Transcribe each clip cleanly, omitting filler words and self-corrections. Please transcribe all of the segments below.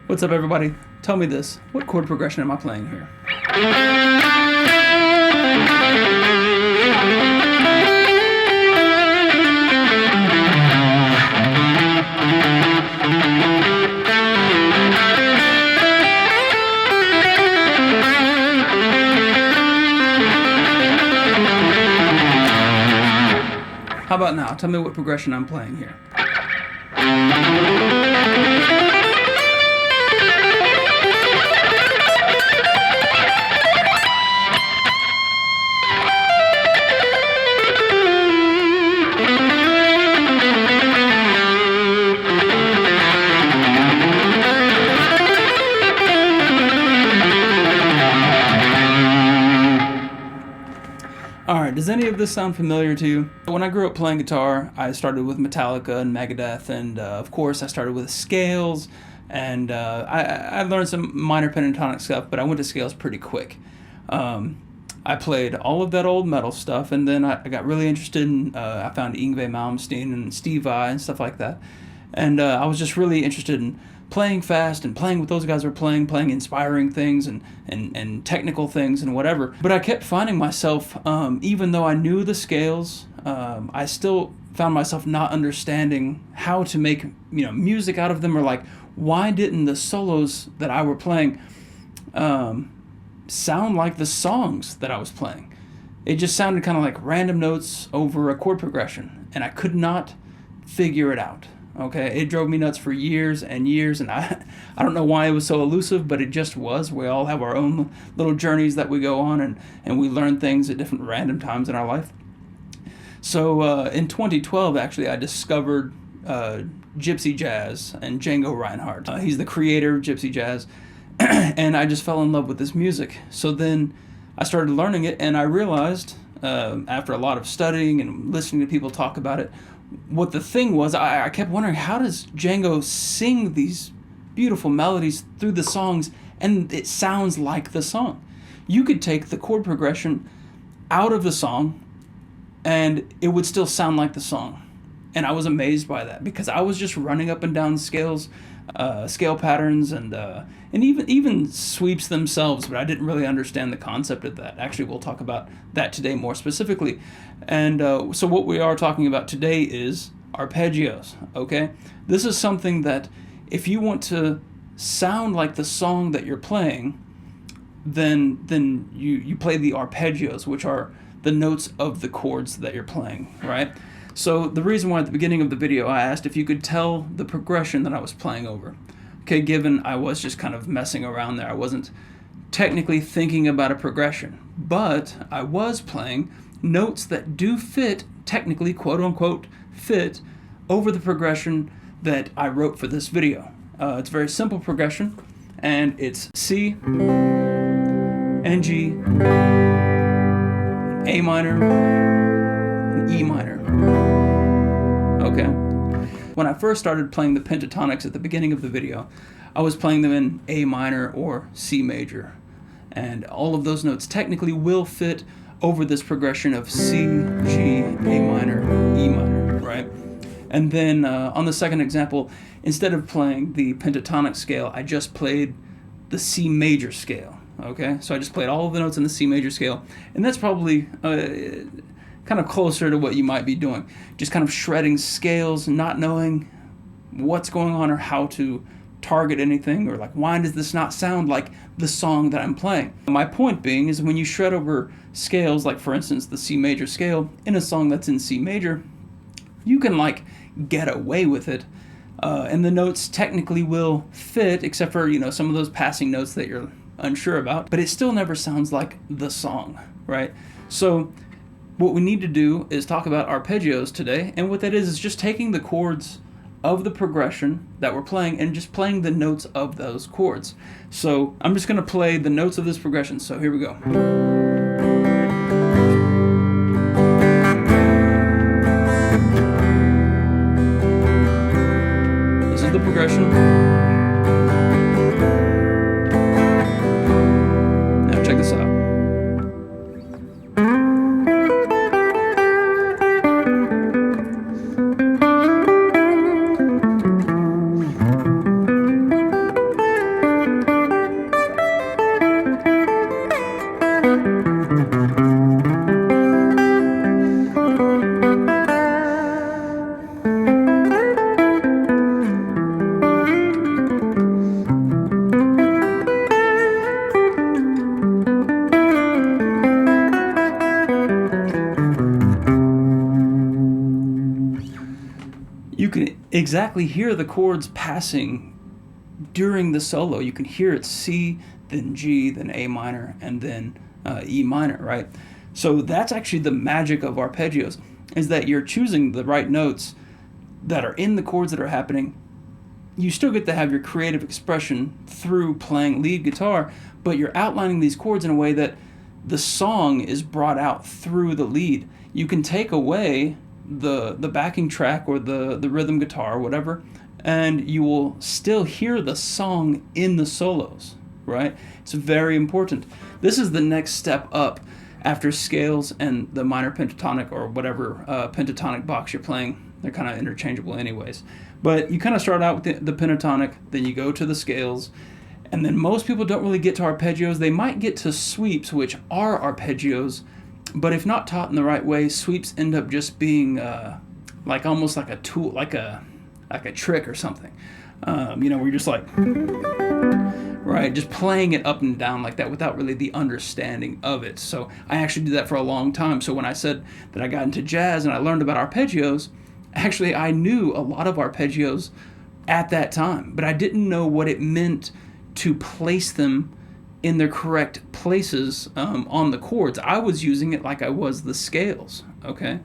What's up, everybody? Tell me this. What chord progression am I playing here? How about now? Tell me what progression I'm playing here. Alright, does any of this sound familiar to you? When I grew up playing guitar, I started with Metallica and Megadeth, and of course I started with scales, and I learned some minor pentatonic stuff, but I went to scales pretty quick. I played all of that old metal stuff, and then I got really interested in, I found Yngwie Malmsteen and Steve Vai and stuff like that, and I was just really interested in playing fast and playing what those guys were playing inspiring things and technical things and whatever. But I kept finding myself, even though I knew the scales, I still found myself not understanding how to make music out of them, or like, why didn't the solos that I were playing sound like the songs that I was playing? It just sounded kind of like random notes over a chord progression, and I could not figure it out. Okay, it drove me nuts for years and years, and I don't know why it was so elusive, but it just was. We all have our own little journeys that we go on, and we learn things at different random times in our life. So in 2012, actually, I discovered Gypsy Jazz and Django Reinhardt. He's the creator of Gypsy Jazz, and I just fell in love with this music. So then I started learning it, and I realized, after a lot of studying and listening to people talk about it, what the thing was. I kept wondering, how does Django sing these beautiful melodies through the songs and it sounds like the song? You could take the chord progression out of the song and it would still sound like the song. And I was amazed by that, because I was just running up and down scales, scale patterns, and even sweeps themselves, but I didn't really understand the concept of that. Actually, we'll talk about that today more specifically. And so what we are talking about today is arpeggios, okay? This is something that if you want to sound like the song that you're playing, then you play the arpeggios, which are the notes of the chords that you're playing, right? So the reason why at the beginning of the video I asked if you could tell the progression that I was playing over, okay, given I was just kind of messing around there. I wasn't technically thinking about a progression, but I was playing notes that do fit, technically, quote-unquote, fit over the progression that I wrote for this video. It's a very simple progression, and it's C, and G, and A minor, and E minor. Okay. When I first started playing the pentatonics at the beginning of the video, I was playing them in A minor or C major. And all of those notes technically will fit over this progression of C, G, A minor, E minor, right? And then on the second example, instead of playing the pentatonic scale, I just played the C major scale, okay? So I just played all of the notes in the C major scale, and that's probably kind of closer to what you might be doing. Just kind of shredding scales, not knowing what's going on or how to target anything, or like, why does this not sound like the song that I'm playing? My point being is, when you shred over scales, like for instance the C major scale in a song that's in C major, you can like get away with it, and the notes technically will fit, except for some of those passing notes that you're unsure about, but it still never sounds like the song, right? So what we need to do is talk about arpeggios today, and what that is just taking the chords of the progression that we're playing and just playing the notes of those chords. So I'm just going to play the notes of this progression. So here we go. This is the progression. Now check this out. exactly hear the chords passing during the solo. You can hear it C, then G, then A minor, and then E minor, right? So that's actually the magic of arpeggios, is that you're choosing the right notes that are in the chords that are happening. You still get to have your creative expression through playing lead guitar, but you're outlining these chords in a way that the song is brought out through the lead. You can take away the backing track or the rhythm guitar or whatever, and you will still hear the song in the solos, right? It's very important. This is the next step up after scales and the minor pentatonic or whatever pentatonic box you're playing. They're kind of interchangeable anyways. But you kind of start out with the pentatonic, then you go to the scales, and then most people don't really get to arpeggios. They might get to sweeps, which are arpeggios, but if not taught in the right way, sweeps end up just being like almost like a tool, like a trick or something. Where you're just like, right, just playing it up and down like that without really the understanding of it. So I actually did that for a long time. So when I said that I got into jazz and I learned about arpeggios, actually I knew a lot of arpeggios at that time, but I didn't know what it meant to place them in their correct places on the chords. I was using it like I was the scales, okay?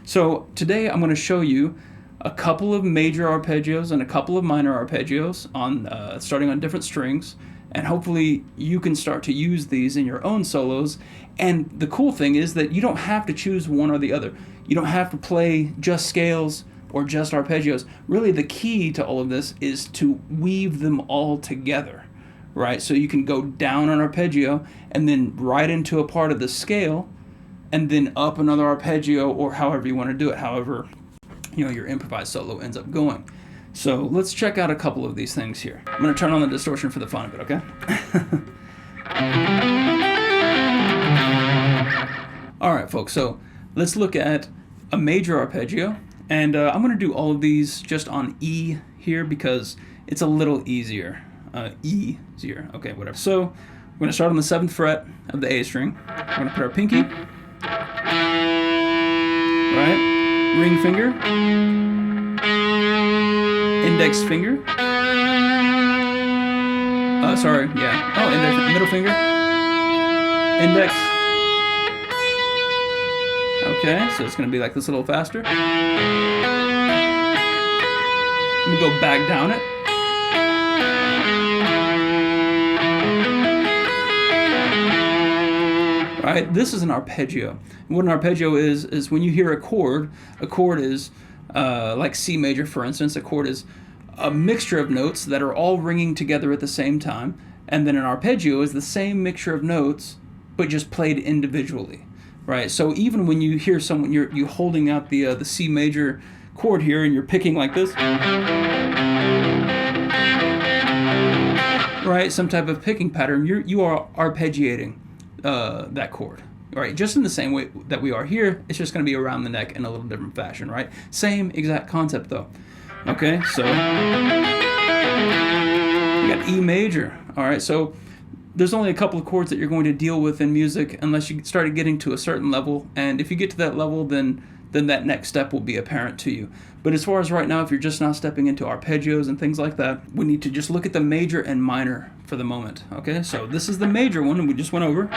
So today I'm going to show you a couple of major arpeggios and a couple of minor arpeggios on starting on different strings, and hopefully you can start to use these in your own solos. And the cool thing is that you don't have to choose one or the other. You don't have to play just scales or just arpeggios. Really the key to all of this is to weave them all together, right? So you can go down an arpeggio and then right into a part of the scale and then up another arpeggio, or however you want to do it, however your improvised solo ends up going. So let's check out a couple of these things here. I'm going to turn on the distortion for the fun of it, okay? All right, folks, so let's look at a major arpeggio, and I'm going to do all of these just on E here because it's a little easier. Easier, okay, whatever. So we're going to start on the 7th fret of the A string. We're going to put our pinky, right? Ring finger, index finger, middle finger, index. Okay, so it's going to be like this a little faster. I'm going to go back down it. Right, this is an arpeggio. What an arpeggio is when you hear a chord is like C major, for instance. A chord is a mixture of notes that are all ringing together at the same time, and then an arpeggio is the same mixture of notes but just played individually, right? So even when you hear someone, you holding out the C major chord here and you're picking like this, right? Some type of picking pattern. You are arpeggiating that chord, right? Just in the same way that we are here. It's just going to be around the neck in a little different fashion, right? Same exact concept though. Okay, so you got E major. All right, so there's only a couple of chords that you're going to deal with in music unless you started getting to a certain level, and if you get to that level, then that next step will be apparent to you. But as far as right now, if you're just now stepping into arpeggios and things like that, we need to just look at the major and minor for the moment. Okay, so this is the major one, and we just went over.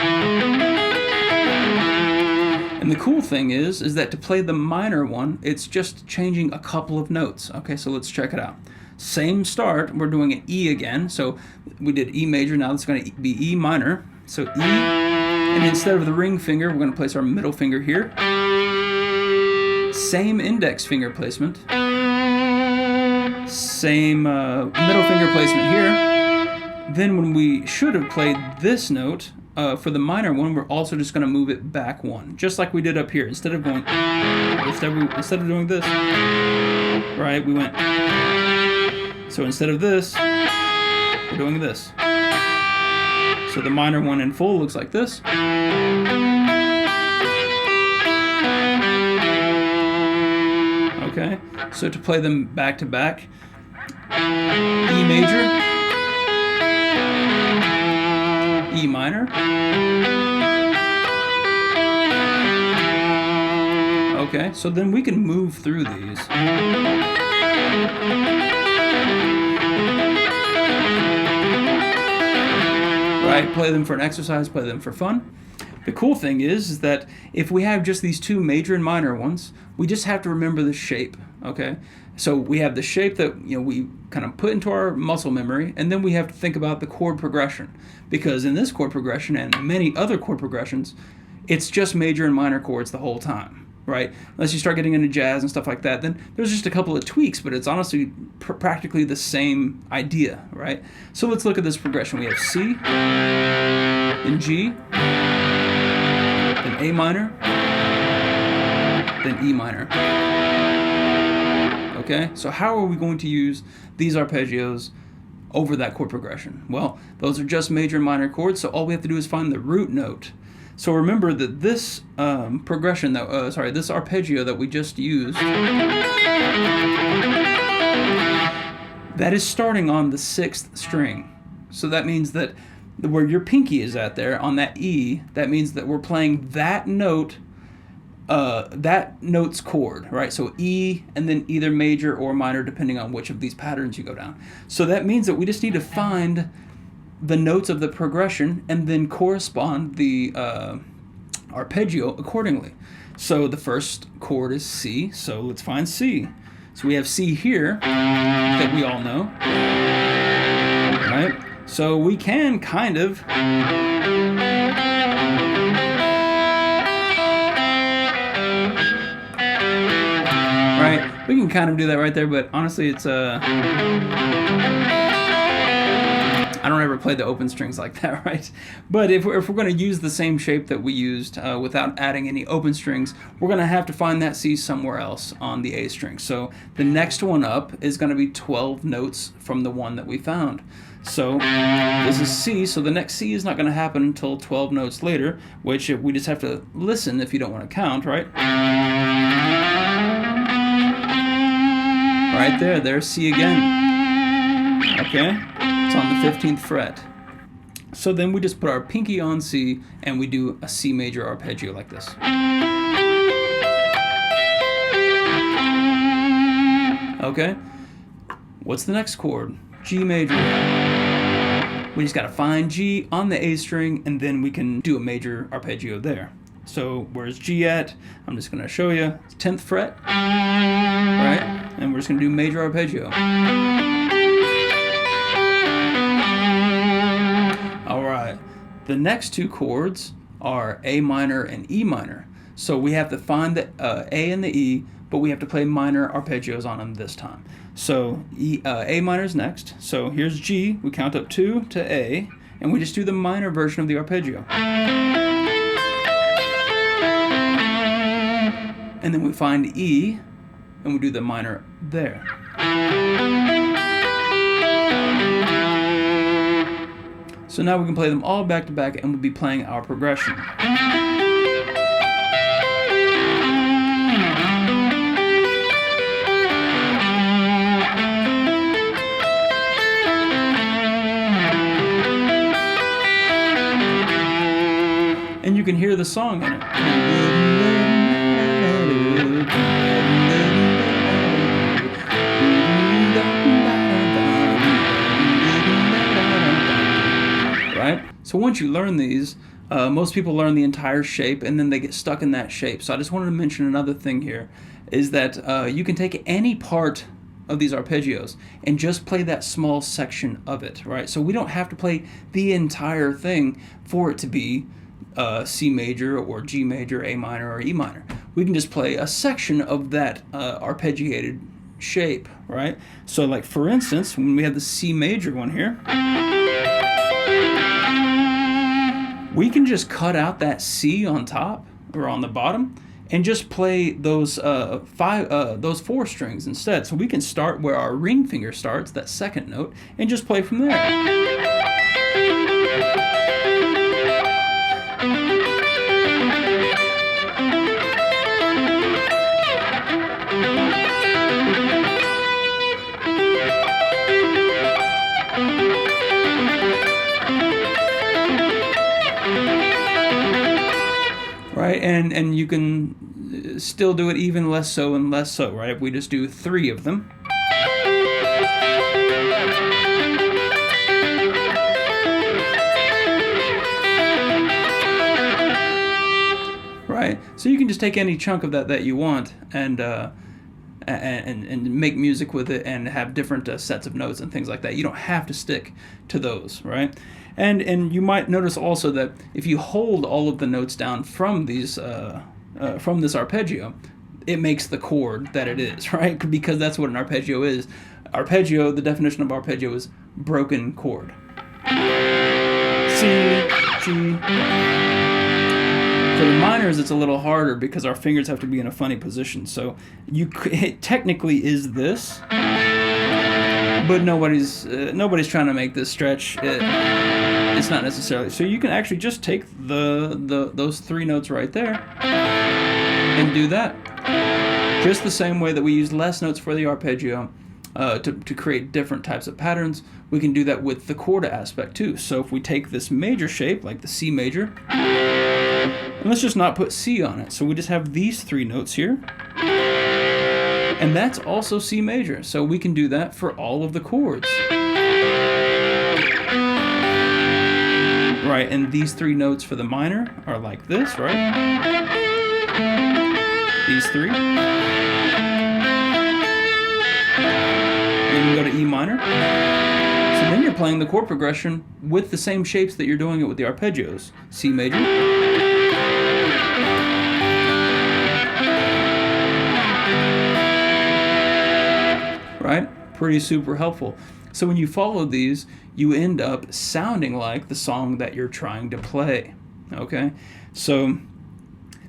And the cool thing is that to play the minor one, it's just changing a couple of notes. Okay, so let's check it out. Same start, we're doing an E again. So we did E major, now it's going to be E minor. So E, and instead of the ring finger, we're going to place our middle finger here. Same index finger placement. Same middle finger placement here. Then when we should have played this note, for the minor one, we're also just going to move it back one, just like we did up here. Instead of doing this, right, we went. So instead of this, we're doing this. So the minor one in full looks like this. Okay, so to play them back to back, E major, E minor. Okay, so then we can move through these. Right? Play them for an exercise, play them for fun. The cool thing is that if we have just these two major and minor ones, we just have to remember the shape, okay? So we have the shape that we kind of put into our muscle memory, and then we have to think about the chord progression. Because in this chord progression and many other chord progressions, it's just major and minor chords the whole time, right? Unless you start getting into jazz and stuff like that, then there's just a couple of tweaks, but it's honestly practically the same idea, right? So let's look at this progression. We have C, then G, then A minor, then E minor. Okay, so how are we going to use these arpeggios over that chord progression? Well, those are just major and minor chords, so all we have to do is find the root note. So remember that this progression, this arpeggio that we just used, that is starting on the 6th string. So that means that where your pinky is at there on that E, that means that we're playing that note, that note's chord, right? So E and then either major or minor depending on which of these patterns you go down. So that means that we just need to find the notes of the progression and then correspond the arpeggio accordingly. So the first chord is C, so let's find C. So we have C here that we all know, right? So we can kind of we can kind of do that right there, but honestly it's I don't ever play the open strings like that, right? But if we're going to use the same shape that we used without adding any open strings, we're going to have to find that C somewhere else on the A string. So the next one up is going to be 12 notes from the one that we found. So this is C, so the next C is not going to happen until 12 notes later, which we just have to listen if you don't want to count, right? Right there, there's C again. Okay? It's on the 15th fret. So then we just put our pinky on C and we do a C major arpeggio like this. Okay? What's the next chord? G major. We just gotta find G on the A string and then we can do a major arpeggio there. So where's G at? I'm just gonna show you. It's 10th fret, right? And we're just gonna do major arpeggio. Alright, the next two chords are A minor and E minor. So we have to find the A and the E, but we have to play minor arpeggios on them this time. So A minor is next. So here's G, we count up 2 to A, and we just do the minor version of the arpeggio. And then we find E, and we do the minor there. So now we can play them all back to back and we'll be playing our progression. And you can hear the song in it. Right? So once you learn these, most people learn the entire shape and then they get stuck in that shape. So I just wanted to mention another thing here, is that you can take any part of these arpeggios and just play that small section of it, right? So we don't have to play the entire thing for it to be C major or G major, A minor, or E minor. We can just play a section of that arpeggiated shape, right? So like for instance, when we have the C major one here, we can just cut out that C on top or on the bottom and just play those 4 strings instead. So we can start where our ring finger starts, that second note, and just play from there. Right, and you can still do it even less so and less so, right? If we just do 3 of them. So you can just take any chunk of that you want and make music with it and have different sets of notes and things like that. You don't have to stick to those, right? And you might notice also that if you hold all of the notes down from these from this arpeggio, it makes the chord that it is, right? Because that's what an arpeggio is. Arpeggio, the definition of arpeggio is broken chord. C, G. For the minors, it's a little harder because our fingers have to be in a funny position. So it technically is this, but nobody's trying to make this stretch. It's not necessarily. So you can actually just take those 3 notes right there and do that. Just the same way that we use less notes for the arpeggio to create different types of patterns, we can do that with the chord aspect too. So if we take this major shape, like the C major, and let's just not put C on it. So we just have these 3 notes here. And that's also C major. So we can do that for all of the chords. Right, and these 3 notes for the minor are like this, right? These 3. Then you go to E minor. So then you're playing the chord progression with the same shapes that you're doing it with the arpeggios. C major. Right? Pretty super helpful. So when you follow these, you end up sounding like the song that you're trying to play. Okay? So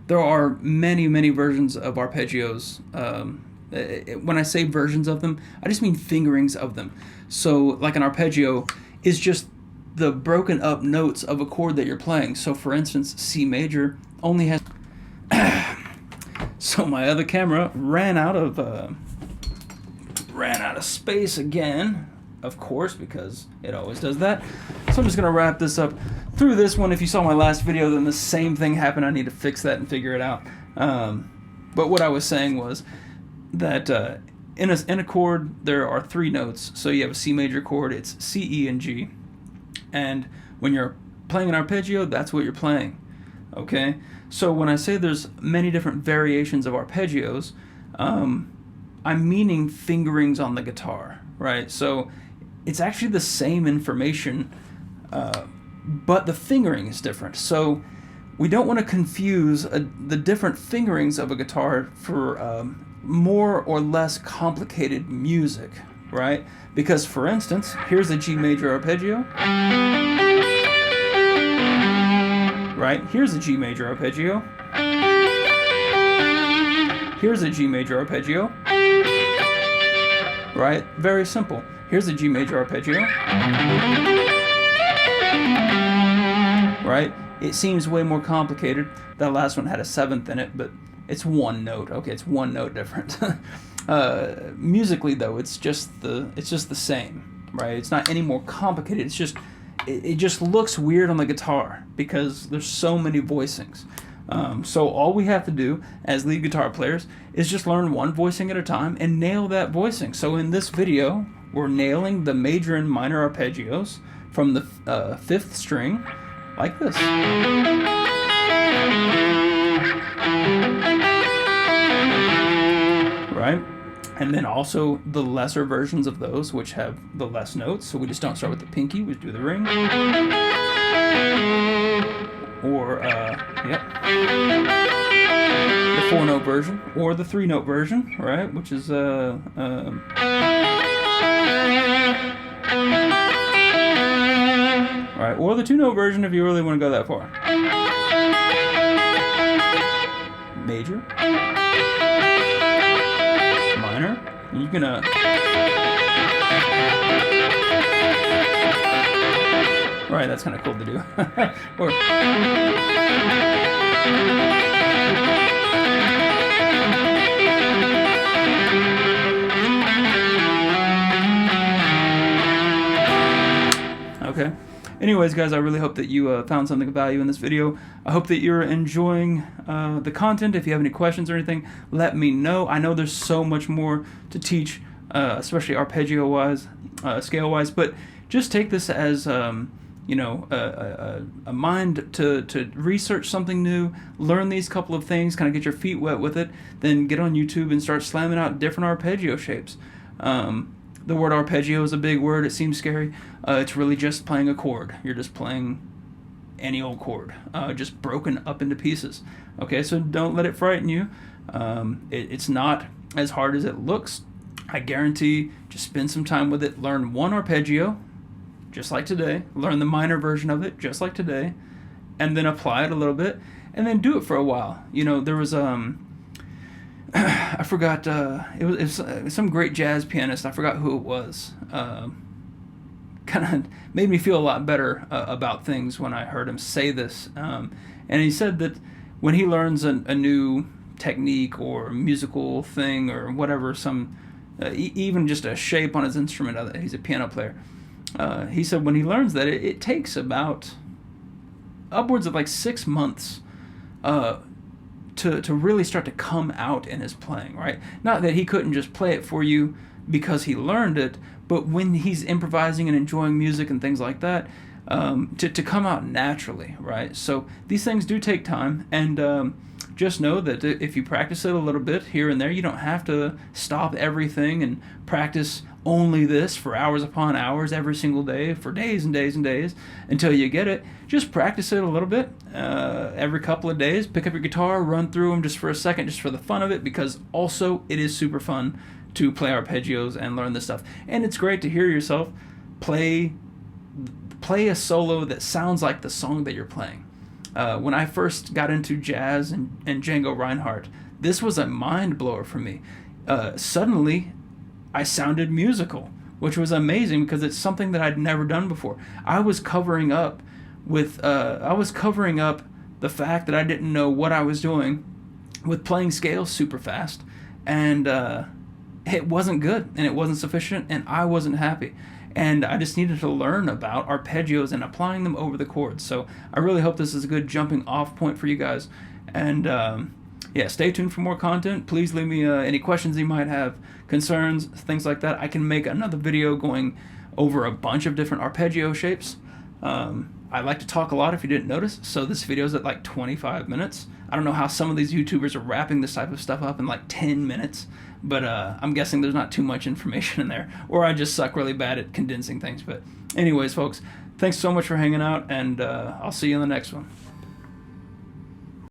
there are many, many versions of arpeggios. When I say versions of them, I just mean fingerings of them. So like an arpeggio is just the broken up notes of a chord that you're playing. So for instance, C major only has... So my other camera ran out of space again, of course, because it always does that. So I'm just gonna wrap this up through this one. If you saw my last video, then the same thing happened. I need to fix that and figure it out. But what I was saying was that in a chord there are 3 notes. So you have a C major chord, it's C, E, and G. And when you're playing an arpeggio, that's what you're playing. Okay? So when I say there's many different variations of arpeggios, I'm meaning fingerings on the guitar, right? So it's actually the same information, but the fingering is different. So we don't want to confuse the different fingerings of a guitar for more or less complicated music, right? Because for instance, here's a G major arpeggio, right? Here's a G major arpeggio. Here's a G major arpeggio. Right? Very simple. Here's a G major arpeggio. Right? It seems way more complicated. That last one had a 7th in it, but it's 1 note. Okay, it's 1 note different. Musically though, it's just the same, right? It's not any more complicated. It's just it just looks weird on the guitar because there's so many voicings. So all we have to do as lead guitar players is just learn 1 voicing at a time and nail that voicing. So in this video, we're nailing the major and minor arpeggios from the 5th string, like this. Right? And then also the lesser versions of those, which have the less notes. So we just don't start with the pinky, we do the ring. Or, the 4-note version, or the 3-note version, right, which is, right, or the 2-note version if you really want to go that far. Major, minor, and you can, right, that's kind of cool to do. Or okay. Anyways, guys, I really hope that you found something of value in this video. I hope that you're enjoying the content. If you have any questions or anything, let me know. I know there's so much more to teach, especially arpeggio-wise, scale-wise, but just take this as a mind to research something new, learn these couple of things, kind of get your feet wet with it, then get on YouTube and start slamming out different arpeggio shapes. The word arpeggio is a big word. It seems scary. It's really just playing a chord. You're just playing any old chord, just broken up into pieces. Okay, so don't let it frighten you. It's not as hard as it looks. I guarantee, just spend some time with it. Learn one arpeggio, just like today. Learn the minor version of it, just like today, and then apply it a little bit, and then do it for a while. There was I forgot. It was some great jazz pianist. I forgot who it was. Kind of made me feel a lot better about things when I heard him say this. And he said that when he learns a new technique or musical thing or whatever, even just a shape on his instrument, he's a piano player. He said when he learns that, it takes about upwards of like 6 months to really start to come out in his playing, right? Not that he couldn't just play it for you because he learned it, but when he's improvising and enjoying music and things like that, to come out naturally, right? So these things do take time, and just know that if you practice it a little bit here and there, you don't have to stop everything and practice only this for hours upon hours every single day for days and days and days until you get it. Just practice it a little bit every couple of days. Pick up your guitar, run through them just for a second, just for the fun of it, because also it is super fun to play arpeggios and learn this stuff. And it's great to hear yourself play a solo that sounds like the song that you're playing. When I first got into jazz and Django Reinhardt, this was a mind blower for me. Suddenly, I sounded musical, which was amazing because it's something that I'd never done before. I was covering up the fact that I didn't know what I was doing with playing scales super fast, and it wasn't good, and it wasn't sufficient, and I wasn't happy. And I just needed to learn about arpeggios and applying them over the chords. So I really hope this is a good jumping off point for you guys. And yeah, stay tuned for more content. Please leave me any questions you might have, concerns, things like that. I can make another video going over a bunch of different arpeggio shapes. I like to talk a lot if you didn't notice, so this video is at like 25 minutes. I don't know how some of these YouTubers are wrapping this type of stuff up in like 10 minutes, but I'm guessing there's not too much information in there, or I just suck really bad at condensing things. But anyways, folks, thanks so much for hanging out, and I'll see you in the next one.